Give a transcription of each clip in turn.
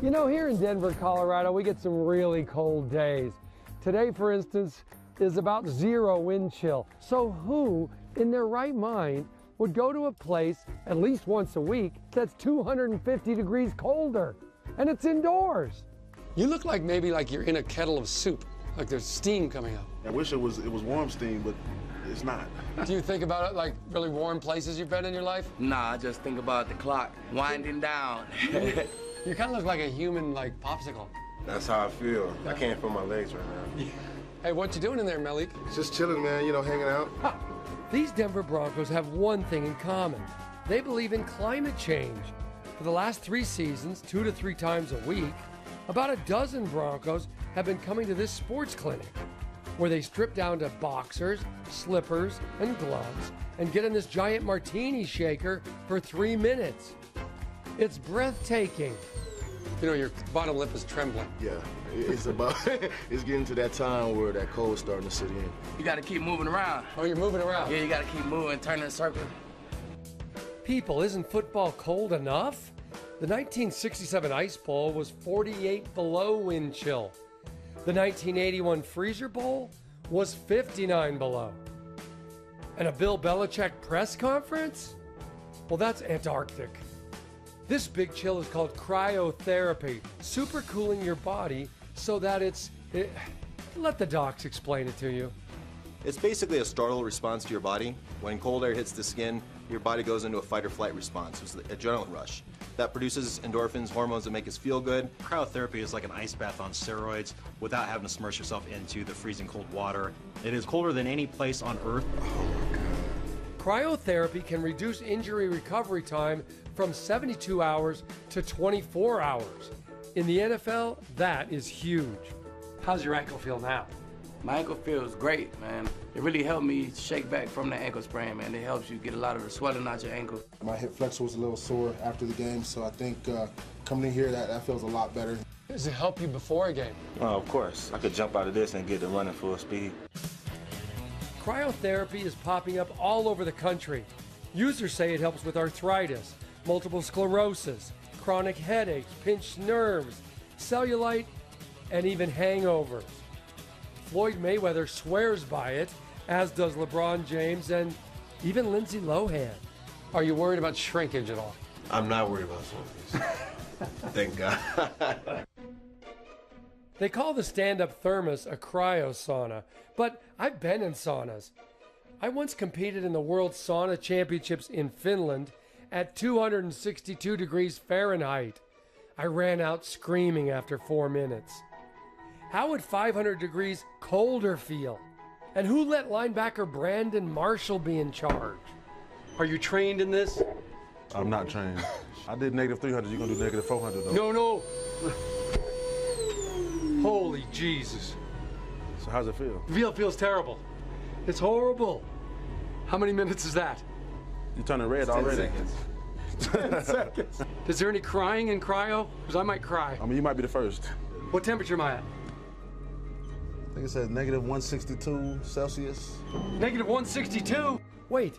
You know, here in Denver, Colorado, we get some really cold days. Today, for instance, is about 0 wind chill. So who, in their right mind, would go to a place at least once a week that's 250 degrees colder? And it's indoors. You look like maybe like you're in a kettle of soup, like there's steam coming up. I wish it was warm steam, but it's not. Do you think about it like really warm places you've been in your life? Nah, I just think about the clock winding down. You kind of look like a human, like, popsicle. That's how I feel. I can't feel my legs right now. Hey, what you doing in there, Malik? Just chilling, man, you know, hanging out. These Denver Broncos have one thing in common. They believe in climate change. For the last 3 seasons, 2 to 3 times a week, about a dozen Broncos have been coming to this sports clinic, where they strip down to boxers, slippers, and gloves, and get in this giant martini shaker for 3 minutes. It's breathtaking. You know, your bottom lip is trembling. Yeah, it's about, it's getting to that time where that cold's starting to sit in. You gotta keep moving around. Oh, you're moving around. Yeah, you gotta keep moving, turning in circles. People, isn't football cold enough? The 1967 Ice Bowl was 48 below wind chill. The 1981 Freezer Bowl was 59 below. And a Bill Belichick press conference? Well, that's Antarctic. This big chill is called cryotherapy, supercooling your body so that let the docs explain it to you. It's basically a startle response to your body. When cold air hits the skin, your body goes into a fight or flight response. It's the adrenaline rush. That produces endorphins, hormones that make us feel good. Cryotherapy is like an ice bath on steroids without having to submerge yourself into the freezing cold water. It is colder than any place on Earth. Cryotherapy can reduce injury recovery time from 72 hours to 24 hours. In the NFL, that is huge. How's your ankle feel now? My ankle feels great, man. It really helped me shake back from the ankle sprain, man. It helps you get a lot of the swelling out your ankle. My hip flexor was a little sore after the game, so I think coming in here, that feels a lot better. Does it help you before a game? Oh, of course. I could jump out of this and get to running full speed. Cryotherapy is popping up all over the country. Users say it helps with arthritis, multiple sclerosis, chronic headaches, pinched nerves, cellulite, and even hangovers. Floyd Mayweather swears by it, as does LeBron James and even Lindsay Lohan. Are you worried about shrinkage at all? I'm not worried about something. Thank God. They call the stand-up thermos a cryosauna, but I've been in saunas. I once competed in the World Sauna Championships in Finland at 262 degrees Fahrenheit. I ran out screaming after 4 minutes. How would 500 degrees colder feel? And who let linebacker Brandon Marshall be in charge? Are you trained in this? I'm not trained. I did negative 300, you're gonna do negative 400 though. No. Holy Jesus. So how's it feel? It feels terrible. It's horrible. How many minutes is that? You're turning red already. 10 seconds. Is there any crying in cryo? Because I might cry. I mean, you might be the first. What temperature am I at? I think it says negative 162 Celsius. Negative 162? Wait,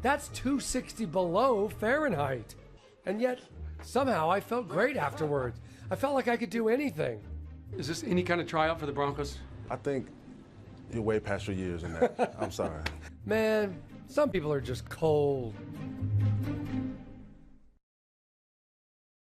that's 260 below Fahrenheit. And yet, somehow I felt great afterwards. I felt like I could do anything. Is this any kind of tryout for the Broncos? I think you're way past your years in that. I'm sorry. Man, some people are just cold.